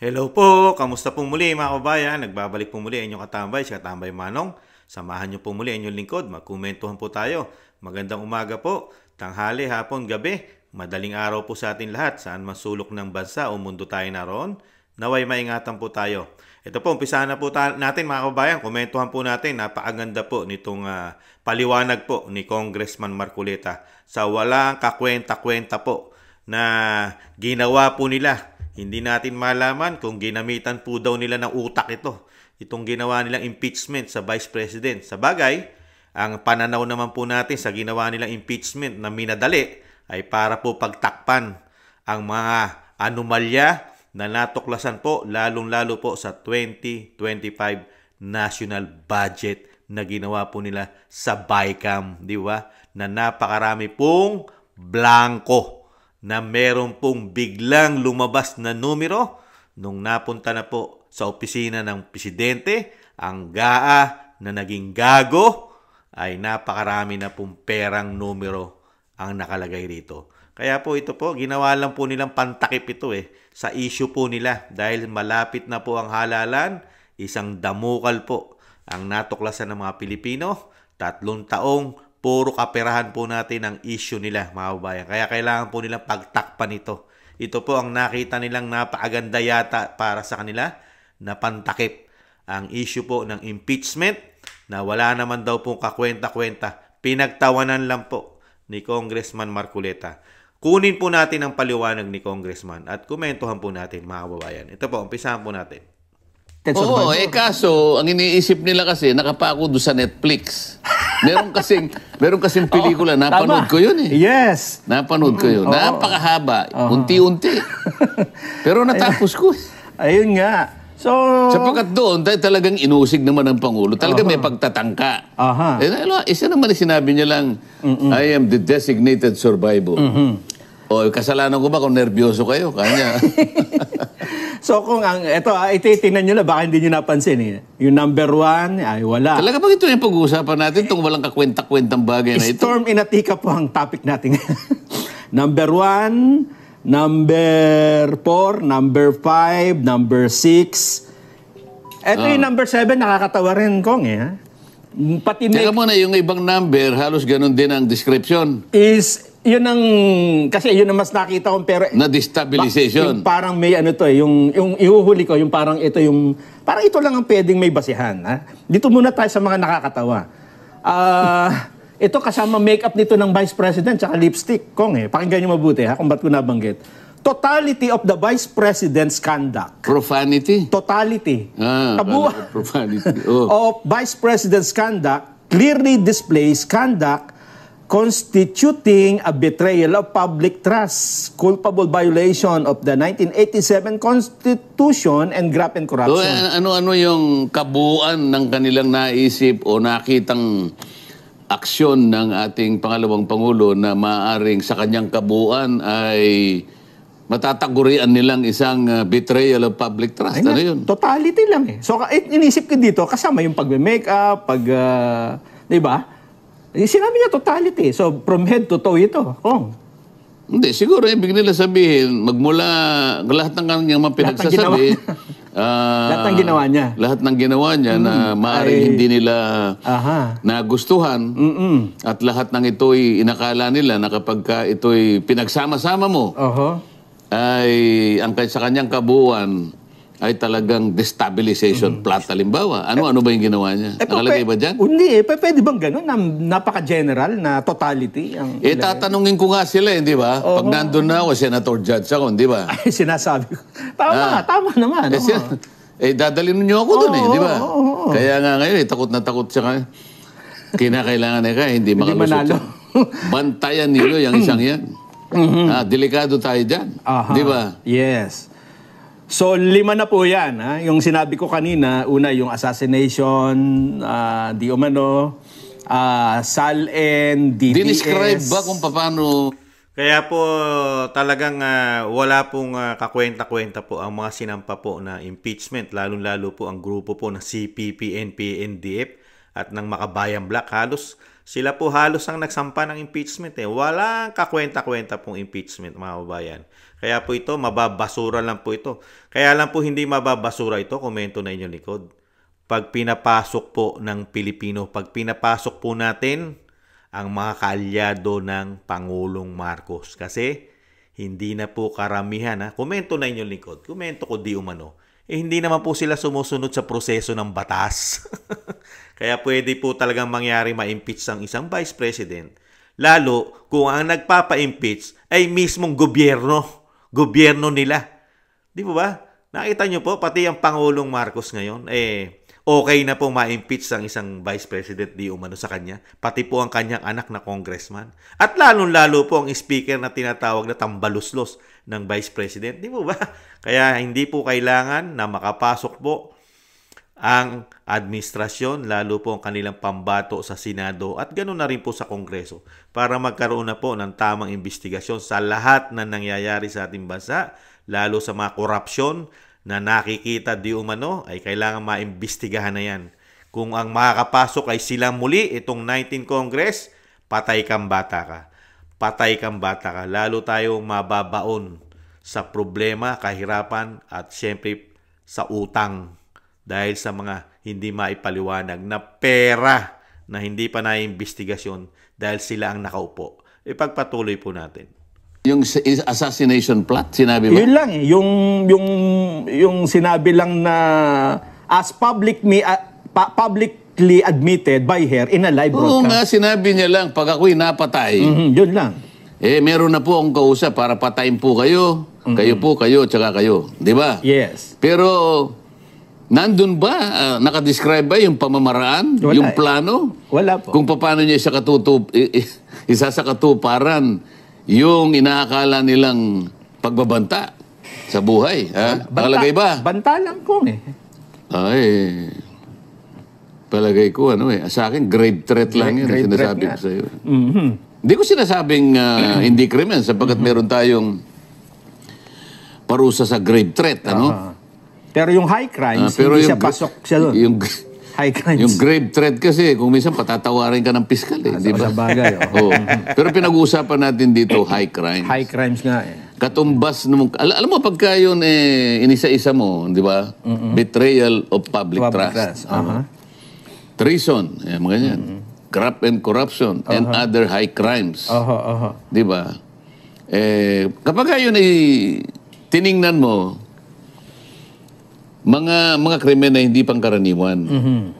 Hello po! Kamusta po muli mga kabayan? Nagbabalik po muli ang inyong katambay, si Katambay Manong. Samahan niyo po muli ang inyong lingkod. Magkomentuhan po tayo. Magandang umaga po, tanghali, hapon, gabi. Madaling araw po sa atin lahat. Saan man sulok ng bansa o mundo tayo naroon. Naway maingatan po tayo. Ito po, umpisahan na po natin mga kabayan. Komentuhan po natin. Napakaganda po nitong paliwanag po ni Congressman Marcoleta sa walang kakwenta-kwenta po na ginawa po nila. Hindi natin malaman kung ginamitan po daw nila ng utak ito. Itong ginawa nilang impeachment sa Vice President. Sa bagay, ang pananaw naman po natin sa ginawa nilang impeachment na minadali ay para po pagtakpan ang mga anomalya na natuklasan po lalong-lalo po sa 2025 national budget na ginawa po nila sa BICAM, di ba? Na napakarami pong blanco na meron pong biglang lumabas na numero nung napunta na po sa opisina ng presidente. Ang GAA na naging gago ay napakarami na pong perang numero ang nakalagay rito. Kaya po ito po, ginawa lang po nilang pantakip ito sa issue po nila dahil malapit na po ang halalan. Isang damukal po ang natuklasan ng mga Pilipino. 3 taong puro kaperahan po natin ang issue nila, mga kabayan. Kaya kailangan po nilang pagtakpan ito. Ito po ang nakita nilang napakaganda yata para sa kanila na pantakip. Ang issue po ng impeachment na wala naman daw pong kakwenta-kwenta. Pinagtawanan lang po ni Congressman Marcoleta. Kunin po natin ang paliwanag ni Congressman at komentuhan po natin, mga kababayan. Ito po, umpisahan po natin. Oo, kaso, ang iniisip nila kasi, nakapako doon sa Netflix. Meron kasing pelikula, napanood ko yun Yes. Napanood ko yun. Napakahaba, unti-unti. Pero natapos ko. Ayun nga. So, sapagkat doon, talagang inusig naman ng Pangulo. Talagang may pagtatangka. Isa naman sinabi niya lang, I am the designated survivor. O, kasalanan ko ba kung nervyoso kayo? Kanya. So kung ito ititingnan nyo na, baka hindi nyo napansin Yung number 1 ay wala. Talaga ba ito yung pag-uusapan natin itong walang kakwenta-kwentang bagay na ito? Storm in Atika po ang topic natin. Number 1, number 4, number 5, number 6. Ito yung number 7, nakakatawa rin, Kong Pati teka muna, yung ibang number, halos ganun din ang description. Yun ang, kasi yun ang mas nakita kong pero na destabilization. Yung parang may yung ihuhuli ko, yung parang ito lang ang pwedeng may basihan. Dito muna tayo sa mga nakakatawa. Ito kasama makeup nito ng Vice President tsaka lipstick, Kong Pakinggan nyo mabuti kung ba't ko nabanggit. Totality of the Vice President's conduct. Profanity? Totality. Profanity. Of Vice President's conduct clearly displays conduct constituting a betrayal of public trust, culpable violation of the 1987 Constitution, and graft and corruption. So, ano yung kabuuan ng kanilang naisip o nakitang aksyon ng ating pangalawang Pangulo na maaaring sa kanyang kabuuan ay matatagurian nilang isang betrayal of public trust? Ano yun? Totality lang So, inisip ko dito, kasama yung pag-makeup, di ba? Sinabi niya totality. So, from head to toe ito. Hindi, siguro ibig nila sabihin, magmula lahat ng kanyang mga pinagsasabi, lahat ng ginawa niya. Lahat ng ginawa niya na maaaring hindi nila nagustuhan at lahat ng ito'y inakala nila na kapag ito'y pinagsama-sama mo, ay ang sa kanyang kabuuan ay talagang destabilization plot, halimbawa. Ano ba yung ginawa niya? Nakalagay ba dyan? Hindi pwede bang gano'n? Napaka-general na totality? Tatanungin ko nga sila, di ba? Pag nandun na ako, senator judge ako, di ba? Ay, sinasabi ko. Tama naman. Dadalhin niyo ako dun di ba? Kaya nga ngayon, takot na takot siya. Kinakailangan hindi makalusot siya. Bantayan niyo yung isang yan. Delikado tayo dyan. Di ba? Yes. So, 5 na po yan. Yung sinabi ko kanina, una yung assassination, di umano, SALN, DDS. Dinescribe ba kung paano? Kaya po talagang wala pong kakwenta-kwenta po ang mga sinampa po na impeachment, lalong-lalo po ang grupo po ng CPP, NPA, NDF at ng Makabayan Black. Halos Sila po halos ang nagsampa ng impeachment eh. Walang kakwenta-kwenta pong impeachment, mga kababayan. Kaya po ito, mababasura lang po ito. Kaya lang po hindi mababasura ito, komento na inyong likod. Pag pinapasok po ng Pilipino, pag pinapasok po natin ang mga kaalyado ng Pangulong Marcos. Kasi hindi na po karamihan, komento na inyong likod. Komento ko di umano. Hindi naman po sila sumusunod sa proseso ng batas. Kaya pwede po talagang mangyari ma-impeach ang isang Vice President. Lalo kung ang nagpapa-impeach ay mismong gobyerno nila. Di po ba? Nakita nyo po, pati ang Pangulong Marcos ngayon, okay na po ma-impeach ang isang Vice President di umano sa kanya. Pati po ang kanyang anak na congressman. At lalong-lalo po ang speaker na tinatawag na tambaluslos ng Vice President. Di po ba? Kaya hindi po kailangan na makapasok po ang administrasyon, lalo po ang kanilang pambato sa Senado at ganoon na rin po sa Kongreso para magkaroon na po ng tamang investigasyon sa lahat na nangyayari sa ating bansa, lalo sa mga korupsyon na nakikita di umano ay kailangan maimbestigahan na yan. Kung ang makakapasok ay sila muli, itong 19 Congress, patay kang bata ka. Patay kang bata ka. Lalo tayong mababaon sa problema, kahirapan at syempre sa utang dahil sa mga hindi maipaliwanag na pera na hindi pa naimbestigasyon dahil sila ang nakaupo. Ipagpatuloy po natin. Yung assassination plot, sinabi ba? Yun lang eh. Yung sinabi lang na as publicly admitted by her in a live broadcast. Oo nga, sinabi niya lang, pag ako'y napatay, Yun lang. meron na po akong kausap para patayin po kayo. Kayo, tsaka kayo. Di ba? Yes. Pero, nandun ba, nakadescribe ba yung pamamaraan, Wala yung plano? Wala po. Kung paano niya isa sa katuparan yung inaakala nilang pagbabanta sa buhay. Palagay ba? Banta lang ko eh. Ay, palagay ko, sa akin, grave threat lang yun. Grave Sinasabi threat ko sa'yo. Hindi ko sinasabing hindi krimen sapagkat meron tayong parusa sa grave threat, Pero yung high crimes, pero hindi yung siya pasok siya doon. High crimes. Yung grave threat kasi, kung minsan patatawarin ka ng piskal di ba? Sa bagay. Oo. Pero pinag-uusapan natin dito, high crimes. High crimes nga eh. Katumbas naman, alam mo, pagka yun, inisa-isa mo, di ba? Betrayal of public trust. Treason, mga ganyan. Graft and corruption and other high crimes. Di ba? Kapag yun tiningnan mo, mga krimen na hindi pangkaraniwan,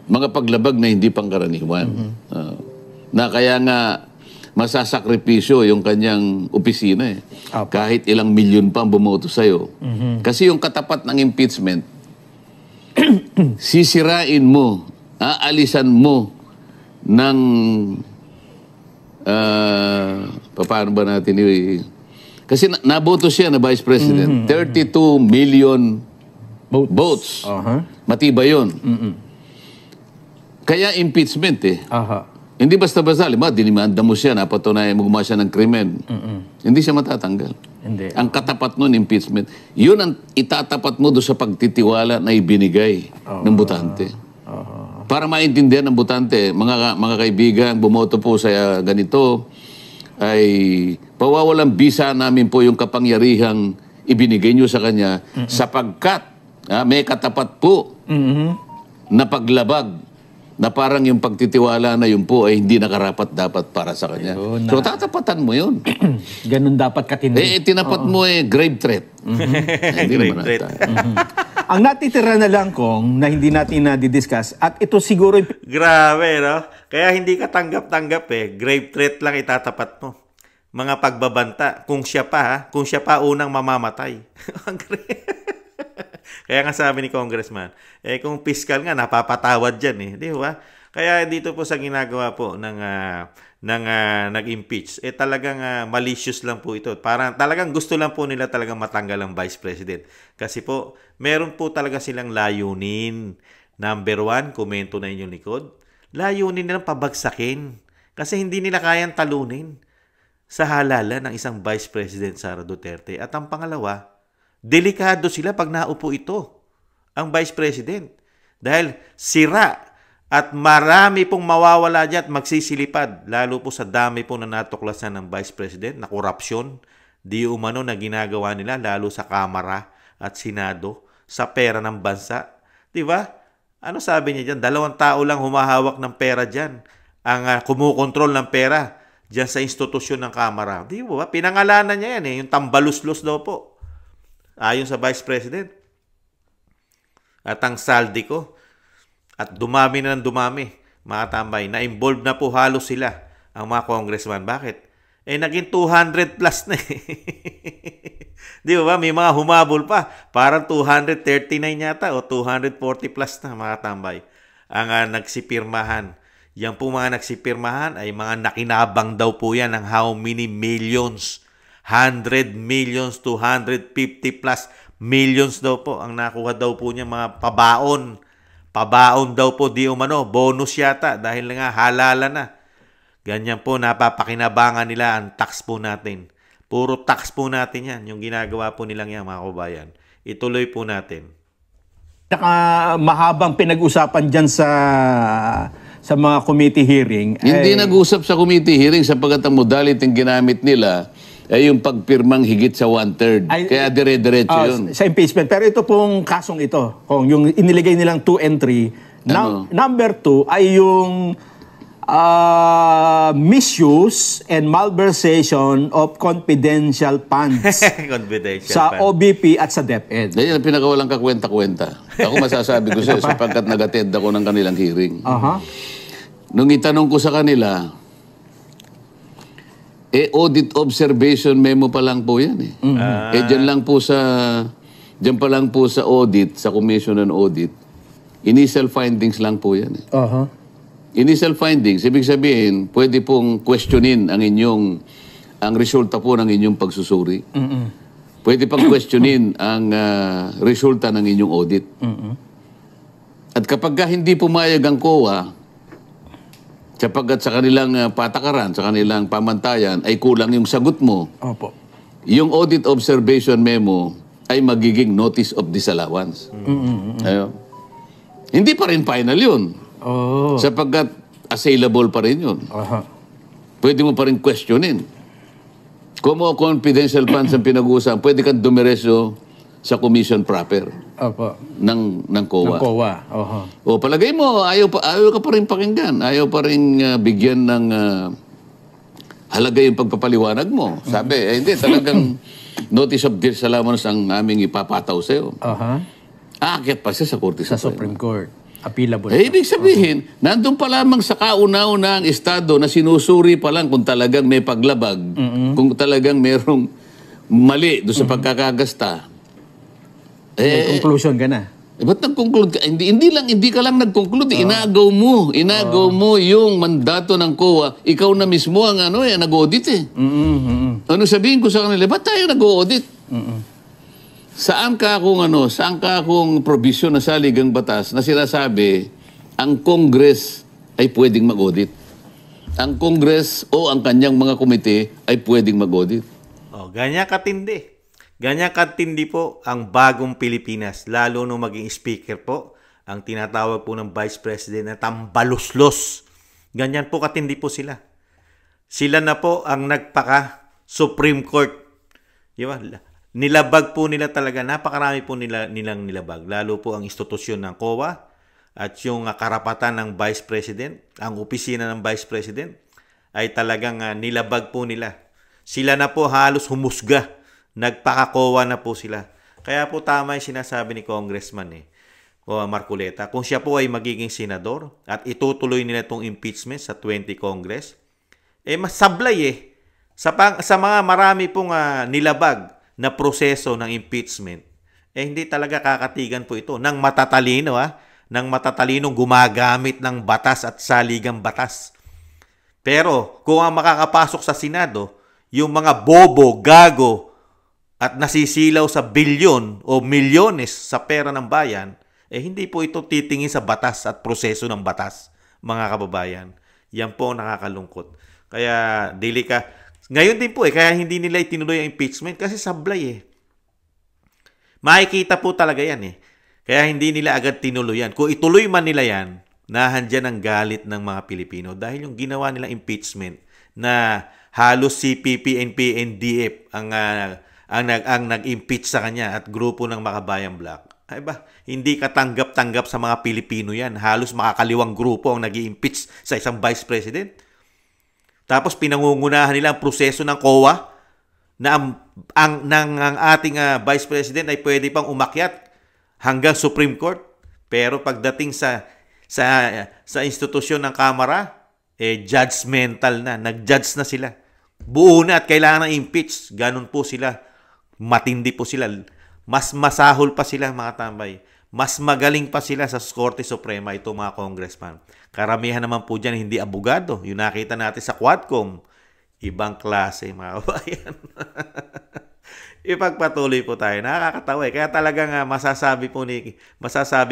mga paglabag na hindi pangkaraniwan, na kaya nga masasakripisyo yung kanyang opisina kahit ilang milyon pa ang bumoto sa'yo. Kasi yung katapat ng impeachment, sisirain mo, aalisan mo ng paano ba natin kasi naboto siya na Vice President, 32 million votes. Matibay yun. Kaya impeachment Hindi basta-basta, dinimanda mo siya, napatunayan mo gumawa siya ng krimen. Hindi siya matatanggal. Hindi. Ang katapat nun, impeachment, yun ang itatapat mo doon sa pagtitiwala na ibinigay ng botante. Para maintindihan ng botante, mga kaibigan, bumoto po sa ganito, ay pawawalang bisa namin po yung kapangyarihang ibinigay nyo sa kanya sapagkat may katapat po na paglabag na parang yung pagtitiwala na yun po ay hindi nakarapat dapat para sa kanya. So tatapatan mo yun. Ganun dapat katindi. Tinapat mo grave threat. Grave threat. Ang natitira na lang kung na hindi natin na-discuss at ito siguro Grabe, no? Kaya hindi ka tanggap-tanggap Grave threat lang itatapat mo. Mga pagbabanta. Kung siya pa unang mamamatay. Kaya nga sabi ni Congressman, kung fiscal nga, napapatawad dyan di ba? Kaya dito po sa ginagawa po ng nag-impeach, talagang malicious lang po ito. Parang talagang gusto lang po nila talagang matanggal ang Vice President. Kasi po, meron po talaga silang layunin. Number 1, komento na inyong likod. Layunin nilang pabagsakin. Kasi hindi nila kayang talunin sa halalan ng isang Vice President Sara Duterte. At ang pangalawa, delikado sila pag naupo ito, ang Vice President. Dahil sira At marami pong mawawala dyan at magsisilipad, lalo po sa dami po na natuklasan ng Vice President na korupsyon, di umano na ginagawa nila, lalo sa Kamara at Senado, sa pera ng bansa. Di ba? Ano sabi niya dyan? 2 tao lang humahawak ng pera dyan. Ang kumukontrol ng pera dyan sa institusyon ng Kamara. Di ba? Pinangalanan niya yan yung tambaluslos daw po. Ayon sa Vice President. At ang saldi ko, at dumami na ng dumami, mga tambay, na-involved na po halos sila, ang mga congressman. Bakit? Naging 200 plus na Di ba? May mga humabol pa. Parang 239 yata o 240 plus na, mga tambay. Ang nagsipirmahan. Yan po mga nagsipirmahan ay mga nakinabang daw po yan ng how many millions. 100 millions, 250 plus millions daw po ang nakuha daw po niya mga pabaon. Pabaon daw po di umano, bonus yata dahil nga halala na. Ganyan po napapakinabangan nila ang tax po natin. Puro tax po natin yan, yung ginagawa po nilang yan mga kabayan. Ituloy po natin. Mahabang pinag-usapan dyan sa mga committee hearing. Hindi nag-usap sa committee hearing sapagkat ang modality yung ginamit nila ay yung pagpirmang higit sa 1/3. Kaya dire-diretso yun. Sa impeachment. Pero ito pong kasong ito, kung yung iniligay nilang 2 and 3, number 2 ay yung misuse and malversation of confidential funds sa OBP at sa DepEd. Yan ang pinakawalang kakwenta-kwenta. Ako masasabi ko sa'yo sapagkat nag-attend ako ng kanilang hearing. Nung itanong ko sa kanila, audit observation memo pa lang po yan dyan pa lang po sa audit, sa Commission on Audit, initial findings lang po yan Initial findings, ibig sabihin, pwede pong questionin ang resulta po ng inyong pagsusuri. Pwede pang questionin ang resulta ng inyong audit. At kapag hindi pumayag ang COA, sapagkat sa kanilang patakaran, sa kanilang pamantayan, ay kulang yung sagot mo. Opo. Yung audit observation memo ay magiging notice of disallowance. Hindi pa rin final yun. Sapagkat assailable pa rin yun. Pwede mo pa rin questionin. Kung mo confidential funds ang pinag-uusapan, pwede kang dumiretso sa commission proper ng COA. O palagay mo, ayaw ka pa rin pakinggan. Ayaw pa rin bigyan ng halaga yung pagpapaliwanag mo. Sabi, hindi, talagang notice of disallowance ang aming ipapataw sa'yo. Aakyat pa siya sa Korte sa Supreme Court. Appealable. Ibig sabihin, nandun pa lamang sa kauna-una ang Estado na sinusuri pa lang kung talagang may paglabag, kung talagang merong mali doon sa pagkakagasta. May conclusion ka na. Ba't nag-conclude ka? Hindi ka lang nag-conclude. Inagaw mo yung mandato ng COA. Ikaw na mismo ang nag-audit Ano sabihin ko sa kanila? Ba't tayo nag-audit? Saan ka akong provision na saligang batas na sinasabi ang Congress ay pwedeng mag-audit? Ang Congress o ang kanyang mga komite ay pwedeng mag-audit? Ganyan katindi. Ganyan katindi po ang bagong Pilipinas, lalo nung maging speaker po, ang tinatawag po ng Vice President na tambaluslos. Ganyan po katindi po sila. Sila na po ang nagpaka-Supreme Court. Diba? Nilabag po nila talaga, napakarami po nilang nilabag. Lalo po ang institusyon ng COA at yung karapatan ng Vice President, ang opisina ng Vice President, ay talagang nilabag po nila. Sila na po halos humusga. Nagpaka-COA na po sila. Kaya po tama yung sinasabi ni Congressman Marcoleta. Kung siya po ay magiging senador at itutuloy nila itong impeachment sa 20 Congress, mas sablay sa mga marami pong nilabag na proseso ng impeachment, hindi talaga kakatigan po ito ng matatalino, ng matatalinong gumagamit ng batas at saligang batas. Pero kung ang makakapasok sa Senado, yung mga bobo, gago, at nasisilaw sa bilyon o milyones sa pera ng bayan, hindi po ito titingin sa batas at proseso ng batas, mga kababayan. Yan po nakakalungkot. Kaya, ngayon din po kaya hindi nila itinuloy ang impeachment kasi sablay Makikita po talaga yan Kaya hindi nila agad tinuloy yan. Kung ituloy man nila yan, nahandyan ang galit ng mga Pilipino dahil yung ginawa nilang impeachment na halos CPP, NP, NDF ang nag-impeach sa kanya at grupo ng Makabayan Black. Ay ba, hindi katanggap-tanggap sa mga Pilipino yan. Halos makakaliwang grupo ang nag-impeach sa isang Vice President. Tapos pinangungunahan nila ang proseso ng COA na ang ating Vice President ay pwede pang umakyat hanggang Supreme Court. Pero pagdating sa institusyon ng Kamara, judgmental na. Nag-judge na sila. Buo na at kailangan ng impeach. Ganun po sila. Matindi po sila. Mas masahol pa sila, mga tambay. Mas magaling pa sila sa Korte Suprema, ito mga congressman. Karamihan naman po dyan hindi abogado. Yung nakita natin sa Quadcom. Ibang klase, mga kabayan. Ipagpatuloy po tayo. Nakakatawa eh. Kaya talagang masasabi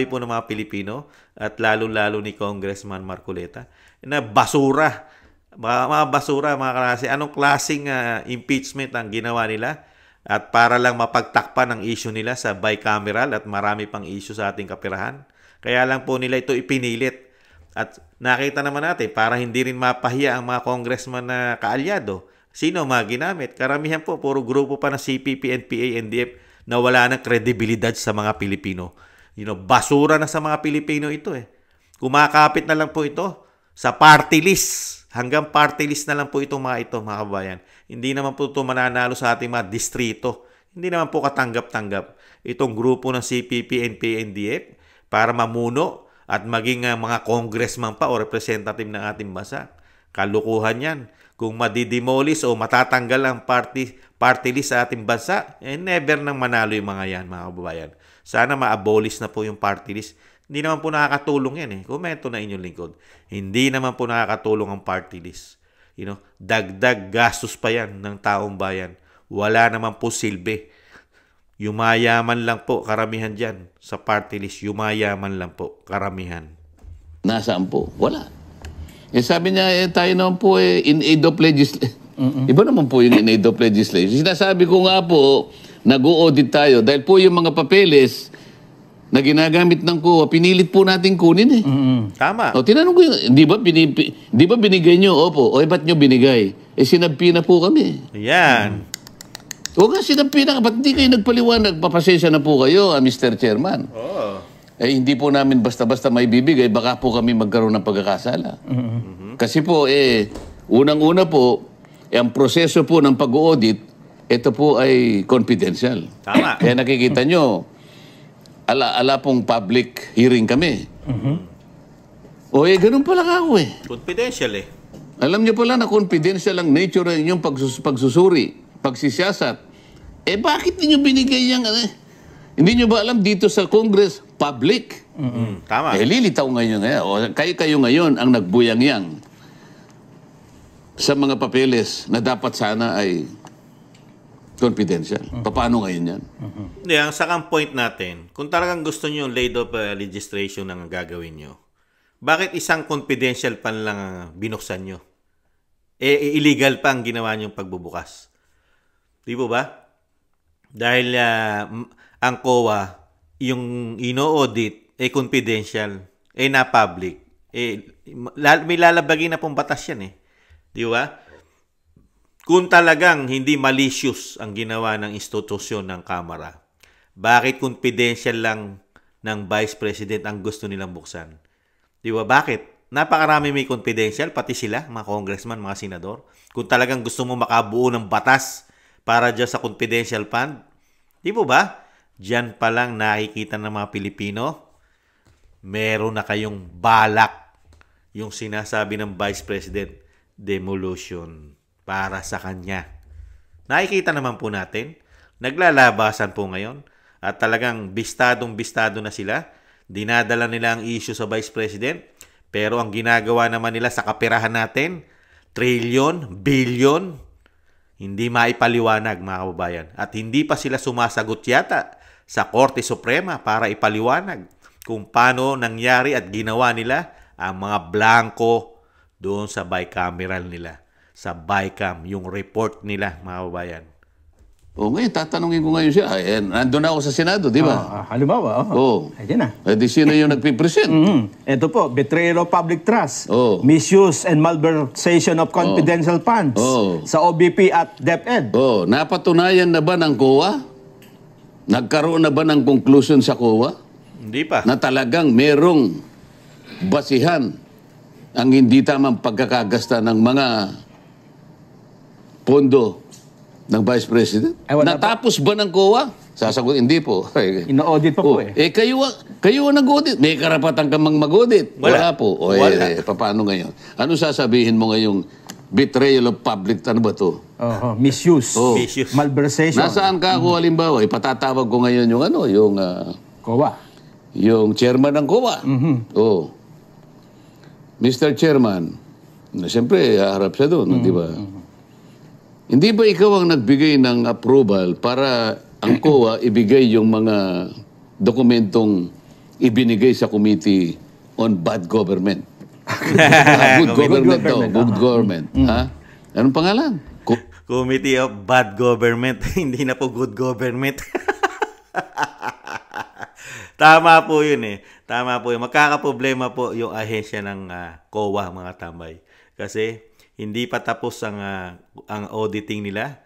po ng mga Pilipino at lalo-lalo ni Congressman Marcoleta na basura. Mga basura, mga klase. Anong klaseng impeachment ang ginawa nila? At para lang mapagtakpan ang issue nila sa bicameral at marami pang issue sa ating kapirahan. Kaya lang po nila ito ipinilit. At nakita naman natin, para hindi rin mapahiya ang mga congressman na kaalyado, sino mga ginamit? Karamihan po, puro grupo pa ng CPP, NPA, NDF na wala ng kredibilidad sa mga Pilipino. Basura na sa mga Pilipino ito eh. Kumakapit na lang po ito sa party list. Hanggang party list na lang po itong mga kabayan. Hindi naman po ito mananalo sa ating mga distrito. Hindi naman po katanggap-tanggap itong grupo ng CPP, NPA, NDF para mamuno at maging mga congressman pa o representative ng ating bansa. Kalukuhan yan. Kung madidemolish o matatanggal ang party list sa ating bansa, never nang manalo yung mga yan, mga kababayan. Sana ma-abolish na po yung party list. Hindi naman po nakakatulong yan eh. Komento na inyong lingkod. Hindi naman po nakakatulong ang party list. Dagdag gastos pa yan ng taong bayan. Wala naman po silbi. Yumayaman lang po karamihan dyan sa party list. Yumayaman lang po karamihan. Nasaan po? Wala. Sabi niya, tayo naman po in aid of legislation. Iba naman po yung in aid of legislation. Sinasabi ko nga po, nag-o-audit tayo. Dahil po yung mga papeles na ginagamit ng COA, pinilit po natin kunin eh. Tama. O, tinanong ko yun, di ba binigay nyo? Opo. O, ba't nyo binigay? Sinabpi na po kami. Yan. O nga, sinabpi na. Ba't di kayo nagpaliwanag? Papasensya na po kayo, Mr. Chairman. Oo. Hindi po namin basta-basta may bibigay, baka po kami magkaroon ng pagkakasala. Kasi po, unang-una po, ang proseso po ng pag-audit, ito po ay confidential. Tama. Kaya nakikita nyo, ala pong public hearing kami. Ganun pala ako eh. Confidential eh. Alam nyo pala na confidential ang nature ng inyong pagsusuri, pagsisiyasat. Bakit ninyo binigay yan? Hindi nyo ba alam dito sa Congress, public? Tama. Lilitaw ngayon. Kayo ngayon ang nagbuyang-yang sa mga papeles na dapat sana ay confidential. Paano ngayon yan? Hindi, ang second point natin, kung talagang gusto nyo yung laid of legislation ang gagawin nyo, bakit isang confidential pa lang binuksan nyo? Illegal pa ang ginawa nyong pagbubukas. Di po ba? Dahil ang COA, yung ino-audit, confidential, na public. May lalabagin na pong batas yan eh. Di ba? Kung talagang hindi malicious ang ginawa ng institusyon ng Kamara, bakit confidential lang ng Vice President ang gusto nilang buksan? Di ba? Bakit? Napakarami may confidential, pati sila, mga congressman, mga senador. Kung talagang gusto mo makabuo ng batas para dyan sa confidential fund, di ba? Diyan pa lang nakikita ng mga Pilipino, meron na kayong balak yung sinasabi ng Vice President, demolition para sa kanya. Nakikita naman po natin, naglalabasan po ngayon at talagang bistadong-bistado na sila. Dinadala nila ang issue sa Vice President, pero ang ginagawa naman nila sa kapirahan natin, trilyon, bilyon, hindi maipaliwanag mga kababayan. At hindi pa sila sumasagot yata sa Korte Suprema para ipaliwanag kung paano nangyari at ginawa nila ang mga blanco doon sa bicameral nila. Sa BICAM, yung report nila, mga kababayan. O ngayon, tatanungin ko ngayon siya. Nandun na ako sa Senado, di ba? Halimbawa, Ayun na. Di sino yung nagpipresent? Ito po, betrayal of public trust, Oh. misuse and malversation of confidential funds sa OBP at DepEd. Napatunayan na ba ng COA? Nagkaroon na ba ng conclusion sa COA? Hindi pa. Na talagang merong basihan ang hindi tamang pagkakagasta ng mga pondo ng Vice President? Natapos ba ng COA? Sasagot, hindi po. Ino-audit pa po Kayo ang nag-audit. May karapatan ka mang mag-audit. Wala po. Paano ngayon? Ano sasabihin mo ngayong betrayal of public, ano ba to? Misuse. Malversation. Nasaan ka ako halimbawa? Ipatatawag ko ngayon yung COA. Yung chairman ng COA. Mr. Chairman, siyempre, haharap siya doon, di ba? Hindi ba ikaw ang nagbigay ng approval para ang COA ibigay yung mga dokumentong ibinigay sa Committee on Bad Government? Good government daw. Good government. Ha? Anong pangalan? Committee of Bad Government. Hindi na po good government. Tama po yun eh. Tama po yun. Magkakaproblema po yung ahensya ng COA, mga tambay. Kasi hindi pa tapos ang auditing nila.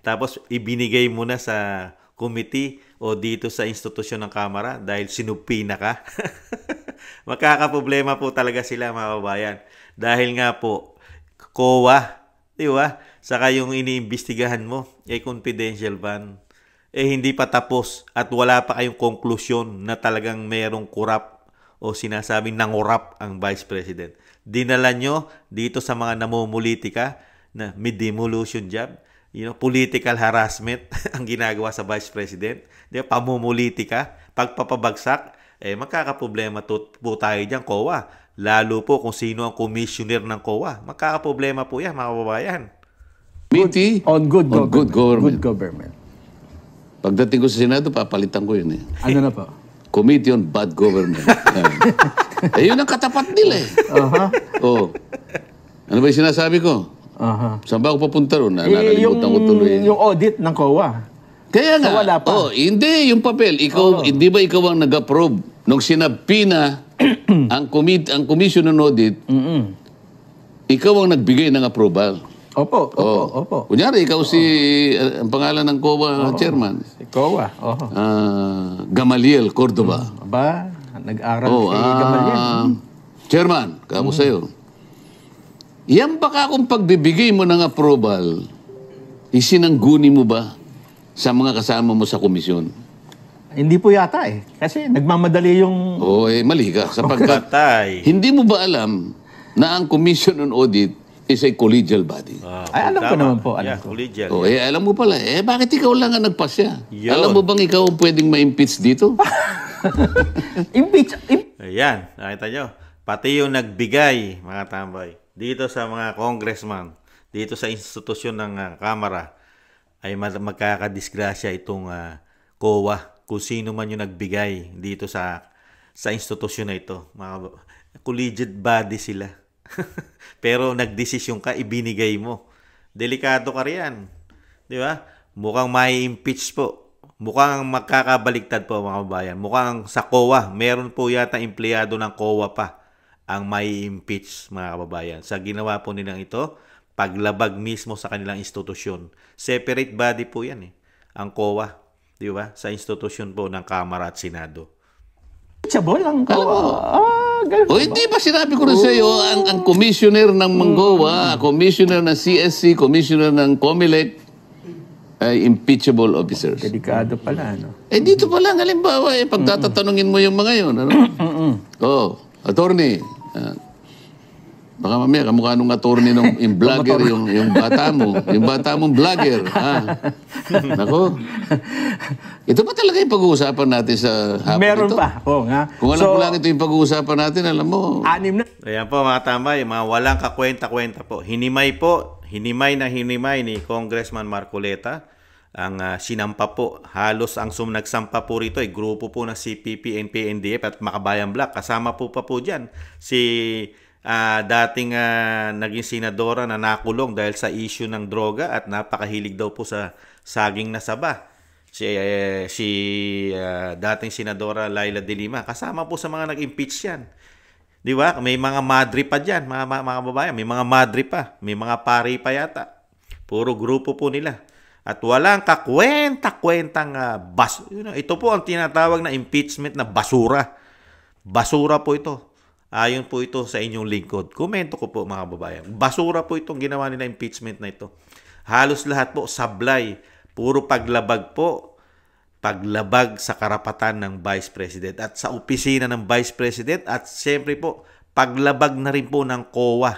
Tapos ibinigay mo na sa committee o dito sa institusyon ng Kamara dahil sinupina ka. Magkakaproblema po talaga sila, mga kababayan. Dahil nga po, COA, di ba? Saka yung iniimbestigahan mo, confidential ban. Hindi pa tapos at wala pa kayong konklusyon na talagang merong kurap o sinasabing nangurap ang Vice President. Dinala nyo dito sa mga namumulitika na mid-demolition job, political harassment ang ginagawa sa Vice President, pamumulitika, pagpapabagsak, magkakaproblema po tayo dyan, COA. Lalo po kung sino ang commissioner ng COA. Magkakaproblema po yan, mga kababayan. Committee on good government. Good government. Pagdating ko sa Senado, papalitan ko yun eh. Ano na po? Committee on Bad Government. Yun ang katapat nila eh. Ano ba yung sinasabi ko? Saan ba ako papunta ron? Nakalimutan ko tuloy. Yung audit ng COA. Kaya nga. So wala pa. Hindi, yung papel. Hindi ba ikaw ang nag-approve nung sinabpina ang Commission on Audit, ikaw ang nagbigay ng approval. Opo. Kunyari, ikaw ang pangalan ng COA chairman. Si COA, Gamaliel Cordoba. Nag-aral si Gamaliel. Chairman, kamo sa'yo. Yan baka kung pagbibigay mo ng approval, isinangguni mo ba sa mga kasama mo sa komisyon? Hindi po yata eh. Kasi nagmamadali yung... mali ka. Sapagkat hindi mo ba alam na ang Commission on Audit is a collegial body? Alam ko naman po. Collegial. Alam mo pala. Bakit ikaw lang ang nagpasya? Alam mo bang ikaw pwedeng ma-impeach dito? Impeach? Ayan, nakita nyo. Pati yung nagbigay, mga tambay, dito sa mga congressman, dito sa institusyon ng Kamara, ay magkakadisgrasya itong COA. Kung sino man yung nagbigay dito sa institusyon na ito. Mga collegiate body sila. Pero nagdesisyon ka, ibinigay mo. Delikado ka riyan. Di ba? Mukhang mai-impeach po. Mukhang magkakabaligtad po, mga kabayan. Mukhang sa COA, meron po yata empleyado ng COA pa ang mai-impeach, mga kababayan. Sa ginawa po nilang ito, paglabag mismo sa kanilang institusyon. Separate body po yan eh. Ang COA. Di ba? Sa institusyon po ng Kamara at Senado. Chabol ang COA. Hindi ba sinabi ko rin sa iyo, ang commissioner ng Mangoa, commissioner ng CSC, commissioner ng COMELEC, ay impeachable officers. Delikado pala, no? Dito pa lang, halimbawa, pagtatatanungin mo yung mga yun, ano? Attorney, baka mamaya, kamukha nung attorney yung vlogger, yung bata mo. Yung bata mong vlogger. Nako. Ito ba talaga yung pag-uusapan natin sa hapon Meron ito? pa. Kung alam ko lang ito yung pag-uusapan natin, alam mo. 6 na. Ayan po, mga tambay, mga walang kakwenta-kwenta po. Hinimay ni Congressman Marcoleta ang sinampa po. Halos ang nagsampa po rito ay grupo po ng CPP, NP, NDF at Makabayan Black. Kasama po pa po dyan si dating naging senadora na nakulong dahil sa issue ng droga at napakahilig daw po sa saging na saba. Si dating senadora Laila De Lima, kasama po sa mga nag-impeach yan. Di ba? May mga madre pa dyan, mga babayan. May mga madre pa. May mga pari pa yata. Puro grupo po nila. At walang kakwenta-kwentang ito po ang tinatawag na impeachment na basura. Basura po ito. Ayon po ito sa inyong lingkod. Komento ko po mga babayan. Basura po itong ginawa nila impeachment na ito. Halos lahat po sablay. Puro paglabag po. Paglabag sa karapatan ng Vice President at sa opisina ng Vice President at siyempre po paglabag na rin po ng COA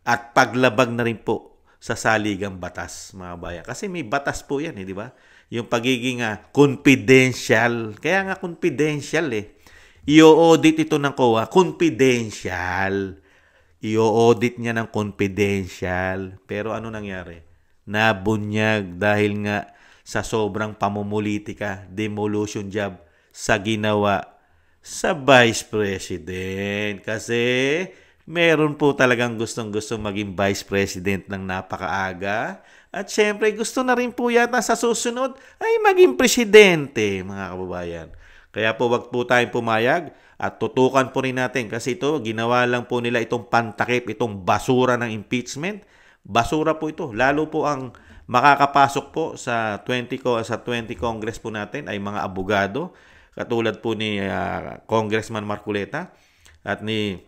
at paglabag na rin po sa saligang batas, mga bayan. Kasi may batas po yan, di ba? Yung pagiging confidential. Kaya nga confidential I-audit ito ng COA, confidential. I-audit niya ng confidential. Pero ano nangyari? Nabunyag dahil nga sa sobrang pamumulitika, demolition job sa ginawa sa Vice President. Kasi meron po talagang gustong-gusto maging Vice President ng napakaaga. At syempre gusto na rin po yata sa susunod ay maging presidente, mga kababayan. Kaya po wag po tayong pumayag at tutukan po rin natin kasi ito, ginawa lang po nila itong pantakip, itong basura ng impeachment. Basura po ito. Lalo po ang makakapasok po sa 20 Congress po natin ay mga abogado katulad po ni Congressman Marcoleta at ni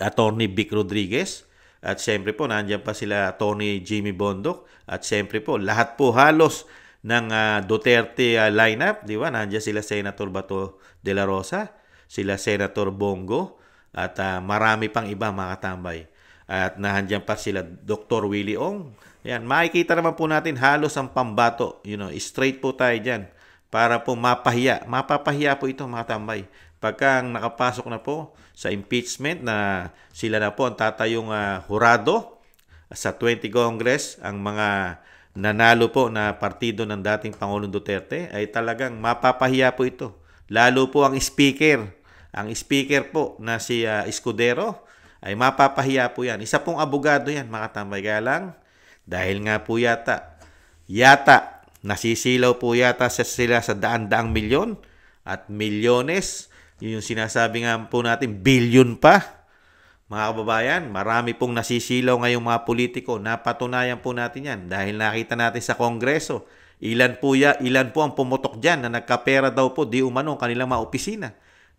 Attorney Vic Rodriguez at siyempre po nandiyan pa sila Attorney Jimmy Bondoc at siyempre po lahat po halos ng Duterte lineup, di ba? Nandiyan sila Senator Bato de la Rosa, sila Senator Bongo at marami pang iba mga katambay. At nandiyan pa sila Dr. Willie Ong. Yan, makikita naman po natin halos ang pambato. Straight po tayo dyan para po mapahiya. Mapapahiya po ito mga tambay. Pagka nakapasok na po sa impeachment na sila na po ang tatayong hurado sa 20 Congress, ang mga nanalo po na partido ng dating Pangulong Duterte ay talagang mapapahiya po ito. Lalo po ang speaker. Ang speaker po na si Escudero ay mapapahiya po yan. Isa pong abogado yan mga tambay. Kaya lang, dahil nga po yata, nasisilaw po yata sila sa daan-daang milyon at milyones. Yung sinasabi nga po natin, billion pa. Mga kababayan, marami pong nasisilaw ngayong mga politiko. Napatunayan po natin yan dahil nakita natin sa Kongreso. Ilan po ang pumutok dyan na nagkapera daw po di umano kanilang mga opisina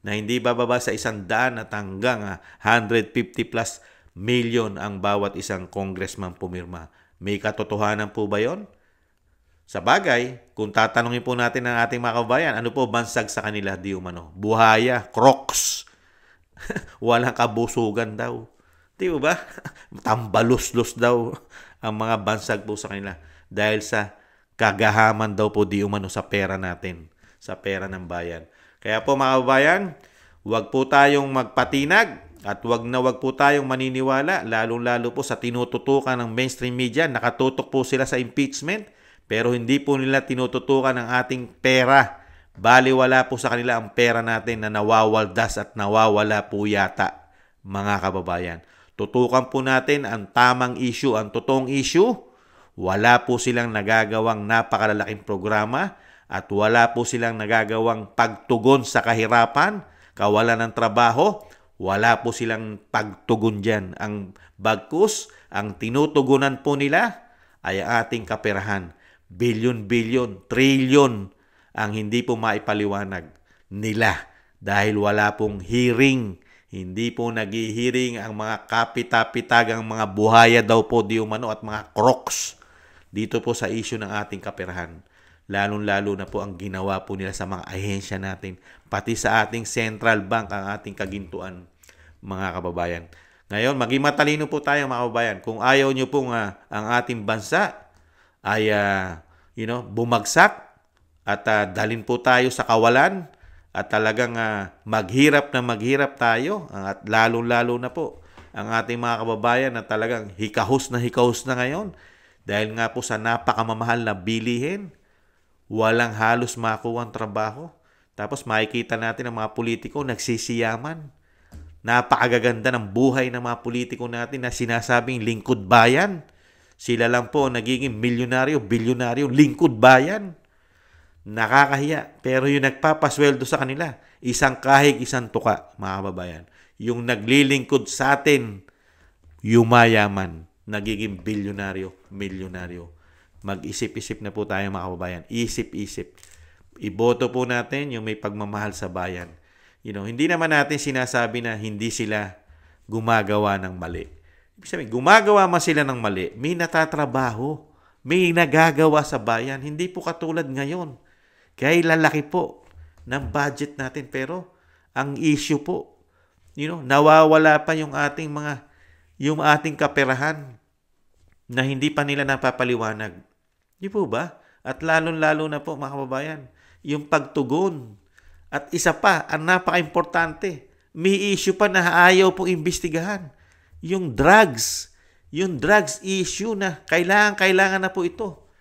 na hindi bababa sa 100 at hanggang 150 plus million ang bawat isang congressman pumirma. May katotohanan po ba yon? Sa bagay, kung tatanungin po natin ng ating mga kababayan, ano po bansag sa kanila di umano? Buhaya, Crocs. Walang kabusugan daw. Di ba? Tambalus-lus daw ang mga bansag po sa kanila. Dahil sa kagahaman daw po di umano sa pera natin. Sa pera ng bayan. Kaya po mga kababayan, huwag po tayong magpatinag. At wag po tayong maniniwala, lalong-lalo po sa tinututukan ng mainstream media. Nakatutok po sila sa impeachment, pero hindi po nila tinututukan ng ating pera. Baliwala po sa kanila ang pera natin na nawawaldas at nawawala po yata, mga kababayan. Tutukan po natin ang tamang issue, ang totoong issue. Wala po silang nagagawang napakalalaking programa at wala po silang nagagawang pagtugon sa kahirapan, kawalan ng trabaho. Wala po silang pagtugon dyan. Ang bagkus, ang tinutugunan po nila ay ating kaperahan. Bilyon-bilyon, trilyon ang hindi po maipaliwanag nila dahil wala pong hearing. Hindi po nag-hearing ang mga kapita-pitagang mga buhaya daw po di umano at mga crocs dito po sa issue ng ating kaperahan. Lalong-lalo na po ang ginawa po nila sa mga ahensya natin, pati sa ating central bank, ang ating kagintuan, mga kababayan. Ngayon, maging matalino po tayo mga kababayan. Kung ayaw nyo pong ang ating bansa ay bumagsak at dalhin po tayo sa kawalan at talagang maghirap tayo at lalong-lalo na po ang ating mga kababayan na talagang hikahos na ngayon dahil nga po sa napakamamahal na bilihin, walang halos makuha ang trabaho. Tapos makikita natin ang mga politiko nagsisiyaman. Napakagaganda ng buhay ng mga politiko natin na sinasabing lingkod bayan. Sila lang po nagiging milyonaryo, bilyonaryo, lingkod bayan. Nakakahiya. Pero yung nagpapasweldo sa kanila, isang kahig, isang tuka, mga kababayan. Yung naglilingkod sa atin, yumayaman, nagiging bilyonaryo, milyonaryo. Mag-isip-isip na po tayo, mga kababayan. Isip-isip. Iboto po natin yung may pagmamahal sa bayan. Hindi naman natin sinasabi na hindi sila gumagawa ng mali. Ibig sabihin, gumagawa man sila ng mali, may natatrabaho, may nagagawa sa bayan. Hindi po katulad ngayon. Kaya lalaki po ng budget natin. Pero ang issue po, nawawala pa yung ating kaperahan na hindi pa nila napapaliwanag. Di po ba? At lalong-lalo na po, mga kababayan, yung pagtugon. At isa pa, ang napaka-importante, may issue pa na ayaw pong imbestigahan. Yung drugs issue na kailangan na po ito.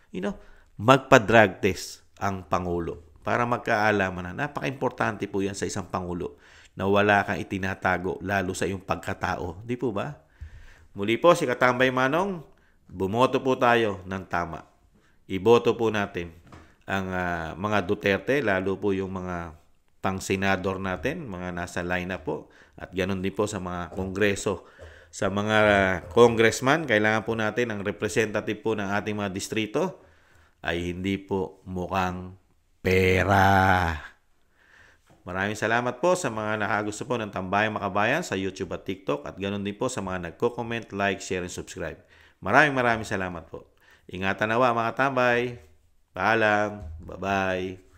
Magpa-drug test ang Pangulo para magkaalaman na. Napaka-importante po yan sa isang Pangulo na wala kang itinatago lalo sa iyong pagkatao. Di po ba? Muli po, si Katambay Manong, bumoto po tayo ng tama. Iboto po natin ang mga Duterte, lalo po yung mga pang-senador natin, mga nasa lineup po. At ganun din po sa mga kongreso. Sa mga congressman, kailangan po natin ang representative po ng ating mga distrito ay hindi po mukhang pera. Maraming salamat po sa mga nakagusto po ng Tambayang Makabayan sa YouTube at TikTok at ganun din po sa mga nagko-comment, like, share, and subscribe. Maraming salamat po. Ingatan nawa mga tambay. Paalam. Bye-bye.